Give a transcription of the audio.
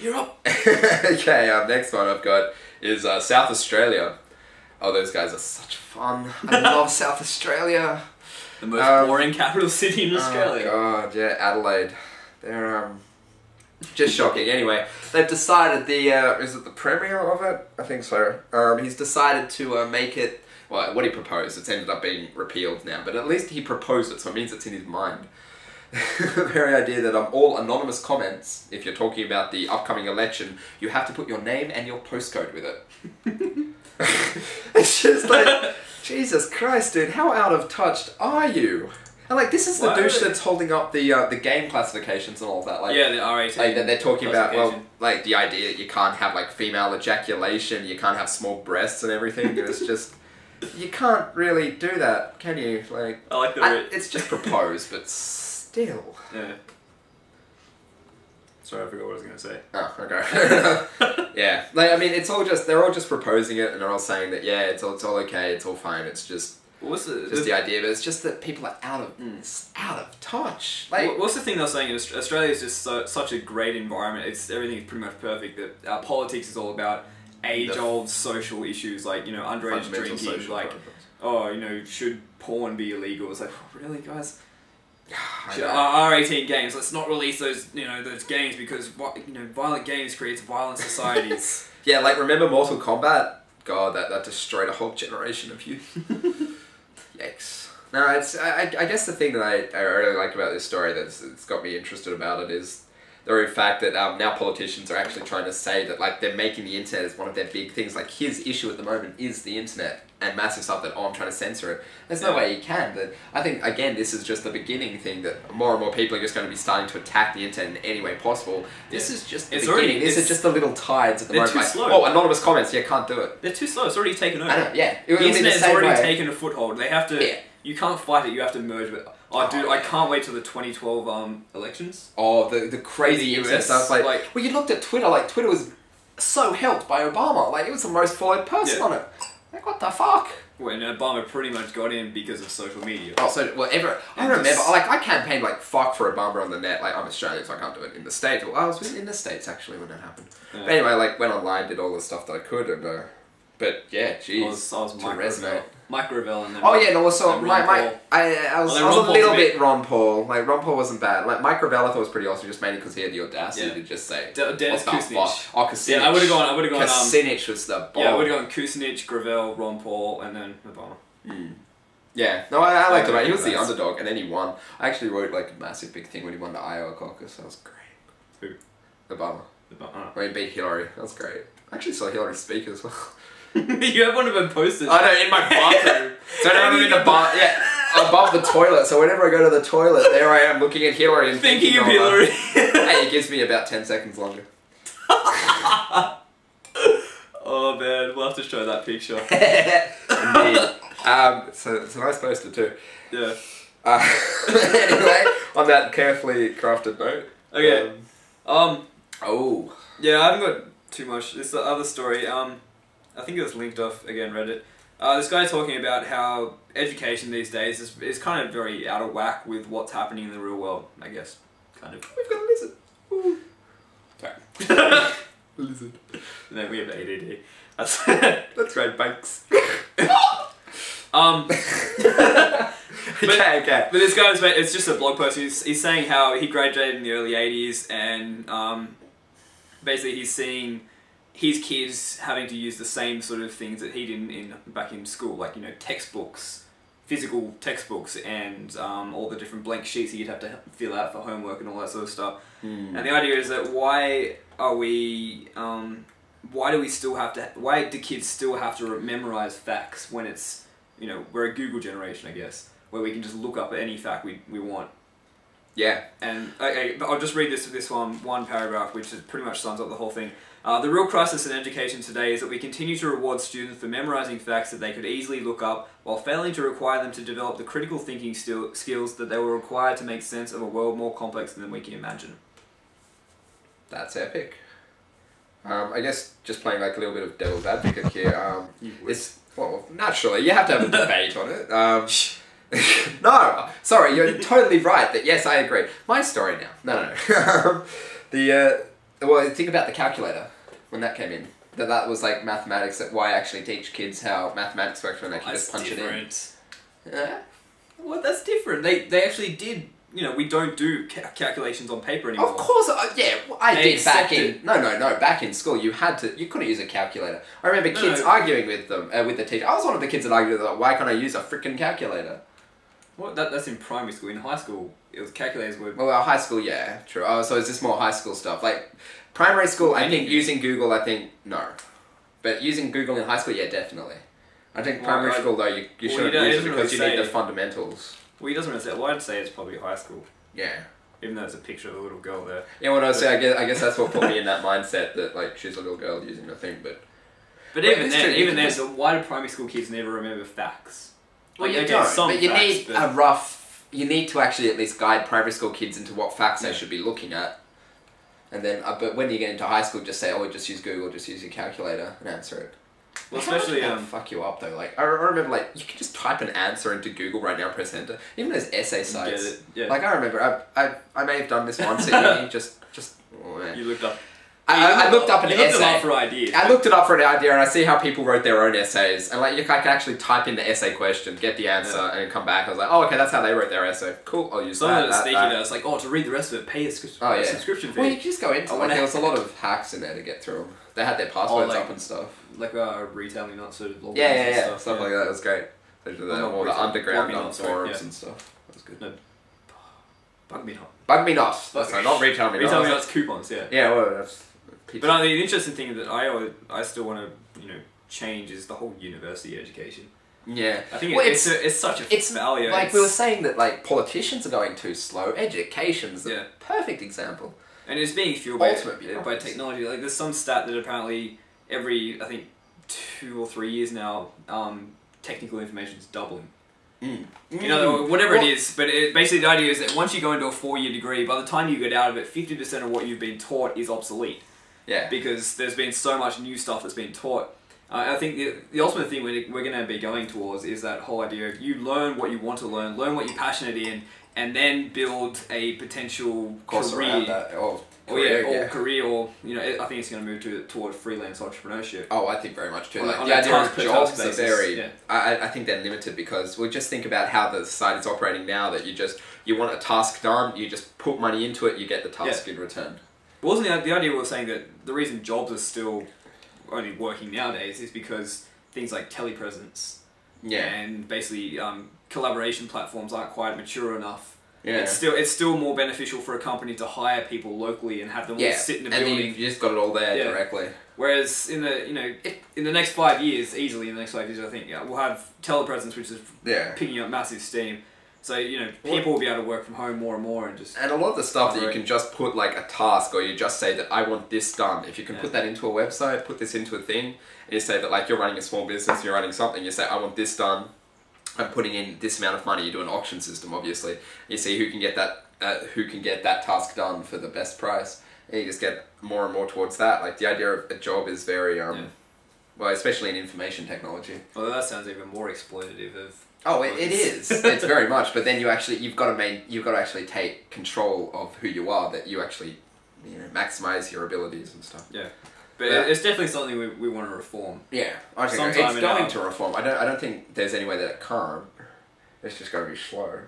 You're up. Okay, next one I've got is South Australia. Oh, those guys are such fun. I love South Australia. The most boring capital city in Australia. Oh god, yeah, Adelaide. They're just shocking. Anyway, they've decided is it the premier of it? I think so. He's decided to make it. Well, what he proposed, it's ended up being repealed now, but at least he proposed it, so it means it's in his mind. The very idea that all anonymous comments, if you're talking about the upcoming election, you have to put your name and your postcode with it. It's just like, Jesus Christ, dude, how out of touch are you? And like, this is the douche that's holding up the game classifications and all that. Like, yeah, the R18. Like, they're talking about, well, like the idea that you can't have like female ejaculation, you can't have small breasts and everything. It's just, you can't really do that, can you? Like, I like the it's just proposed, but still. Yeah. Sorry, I forgot what I was going to say. Oh, okay. Yeah, like, I mean, they're all just proposing it, and they're all saying that, yeah, it's all okay, it's all fine, it's just the idea, but it's just that people are out of touch. Like, what's the thing they're saying? Australia is just such a great environment. Everything's pretty much perfect. That our politics is all about age-old social issues, like, you know, underage drinking, like, should porn be illegal? It's like, oh, really, guys? R18 games. Let's not release those games because violent games creates violent societies. Yeah, like, remember Mortal Kombat? God, that destroyed a whole generation of youth. Yikes. No, I guess the thing that I really like about this story that's got me interested about it is the very fact that now politicians are actually trying to say that, like, they're making the internet as one of their big things. Like, his issue at the moment is the internet and massive stuff that, I'm trying to censor it. There's no way he can, but I think, again, this is just the beginning thing that more and more people are just going to be starting to attack the internet in any way possible. This is just the beginning. This is just the little tides at the moment. They're too slow. Oh, anonymous comments, yeah, can't do it. They're too slow. It's already taken over. I know, yeah. The internet has already taken a foothold. They have to... Yeah. You can't fight it, you have to merge with it. Oh, dude, I can't wait till the 2012 elections. Oh, the crazy internet stuff. Like, well, you looked at Twitter, like, Twitter was so helped by Obama. Like, it was the most followed person on it. Like, what the fuck? When Obama pretty much got in because of social media. Oh, so, I remember, like, I campaigned, like, fuck for Obama on the net. Like, I'm Australian, so I can't do it in the States. Well, I was in the States, actually, when that happened. Yeah. But anyway, like, went online, did all the stuff that I could, and, but, yeah, jeez. I was Mike Revell and then... Oh, yeah, no, also, I was a little bit Ron Paul. Like, Ron Paul wasn't bad. Like, Mike Revell I thought was pretty awesome, just mainly because he had the audacity to just say... Dennis Kucinich. Oh, Kucinich. Yeah, I would have gone... Kucinich was the bomb. Yeah, I would have gone Kucinich, Gravel, Ron Paul, and then Obama. Mm. Yeah, no, I liked him. He was the underdog, and then he won. I actually wrote, like, a massive big thing when he won the Iowa caucus. That was great. Who? Obama. When he beat Hillary. That was great. I actually saw Hillary speak as well. You have one of them posters. I know, in my bathroom. So I I'm in the bar, above the toilet. So whenever I go to the toilet, there I am looking at Hillary and thinking of Hillary. Hey, it gives me about 10 seconds longer. Oh man, we'll have to show that picture. Indeed. So it's a nice poster too. Yeah. Anyway, on that carefully crafted note. Okay. Oh. Yeah, I haven't got too much. This is the other story. I think it was linked off, again, Reddit. This guy talking about how education these days is kind of very out of whack with what's happening in the real world, I guess. Kind of. We've got a lizard. Ooh. Sorry. Lizard. And then we have ADD. That's right, Banks. Okay. But this guy, it's just a blog post. He's saying how he graduated in the early 80s and basically he's seeing his kids having to use the same sort of things that he did back in school, like, you know, textbooks, physical textbooks, and all the different blank sheets that you'd have to fill out for homework and all that sort of stuff. And the idea is that why do kids still have to memorize facts when it's, you know, we're a Google generation, I guess, where we can just look up any fact we want. Yeah. And okay, I'll just read this one paragraph, which pretty much sums up the whole thing. The real crisis in education today is that we continue to reward students for memorizing facts that they could easily look up, while failing to require them to develop the critical thinking skills that they were required to make sense of a world more complex than we can imagine. That's epic. I guess just playing like a little bit of devil's advocate here. Well, naturally, you have to have a debate on it. No, sorry, you're totally right. That yes, I agree. My story now. No. Well, think about the calculator when that came in. That was like mathematics. That why actually teach kids how mathematics works when they can just punch it in. Yeah. Well, that's different. They actually did. You know, we don't do calculations on paper anymore. Of course, yeah, I They did back in. accepted- No. Back in school, you couldn't use a calculator. I remember kids arguing with them, with the teacher. I was one of the kids that argued with them, why can't I use a freaking calculator? Well, that's in primary school. In high school, it was calculators were. Well, high school, yeah, true. Oh, so is this more high school stuff? Like, primary school, I think using Google, no. But using Google in high school, yeah, definitely. I think primary school, though, you shouldn't use it because you need the fundamentals. Well, he doesn't really say. Well, I'd say it's probably high school. Yeah. Even though there's a picture of a little girl there. Yeah, well, no, so I guess that's what put me in that mindset that, like, she's a little girl using the thing, but... But even then, so why do primary school kids never remember facts? Well, Like, you don't, but you need a rough... You need to actually at least guide primary school kids into what facts they should be looking at. And then, but when you get into high school, just say, oh, just use Google, just use your calculator and answer it. Well, especially fuck you up though. Like I remember, like you can just type an answer into Google right now, and press enter. Even those essay sites. Get it. Yeah. Like I remember, I may have done this once at uni. Just. Oh, man. You looked up. I looked up an essay. You looked it up for ideas. I looked it up for an idea, and I see how people wrote their own essays, and like I can actually type in the essay question, get the answer, and then come back. I was like, oh, okay, that's how they wrote their essay. Cool, I'll use Some that. of it sneaky though. It's like, oh, to read the rest of it, pay a subscription fee. Well, you can just go into like there was a lot of hacks in there to get through them. They had their passwords up and stuff. Like Retail Me Not sort of logins and stuff like that. It was great. They did that, all the underground forums and stuff. That was good. No. Bug Me Not. Bug Me Not. Sorry, not Retail Me Not. Retail Me Not's coupons, yeah. Yeah, well, that's... But the interesting thing that I still want to change is the whole university education. Yeah, I think it's such a failure. Like we were saying that like politicians are going too slow. Education's the perfect example, and it's being fueled by technology. Like there's some stat that apparently every 2 or 3 years now, technical information is doubling. You know, whatever it is, but basically the idea is that once you go into a 4-year degree, by the time you get out of it, 50% of what you've been taught is obsolete. Yeah. Because there's been so much new stuff that's been taught. I think the ultimate thing we're going to be going towards is that whole idea of you learn what you want to learn what you're passionate in, and then build a potential career. Career, or I think it's going to move toward freelance entrepreneurship. Oh, I think very much too. Like the idea of jobs are very. I think they're limited because we just think about how the society's operating now. That you want a task done, you just put money into it, you get the task in return. Wasn't the idea we were saying that the reason jobs are still only working nowadays is because things like telepresence and basically collaboration platforms aren't quite mature enough. Yeah. It's still more beneficial for a company to hire people locally and have them all sit in a building. And you just got it all there directly. Whereas in the next 5 years, easily in the next 5 years, I think we'll have telepresence, which is picking up massive steam. So, people will be able to work from home more and more and just... And a lot of the stuff that you can just put like a task, or you just say that I want this done. If you can put that into a website, put this into a thing, and you say that like you're running a small business, you're running something, you say I want this done, I'm putting in this amount of money, you do an auction system obviously. You see who can get that task done for the best price. And you just get more and more towards that. Like the idea of a job is very, well, especially in information technology. Well, that sounds even more exploitative of... Oh, it is. It's very much. But then you've got to actually take control of who you are. That you actually, maximize your abilities and stuff. Yeah, but it's definitely something we want to reform. Yeah, I think it's going to reform. I don't think there's any way that it can't. It's just going to be slow.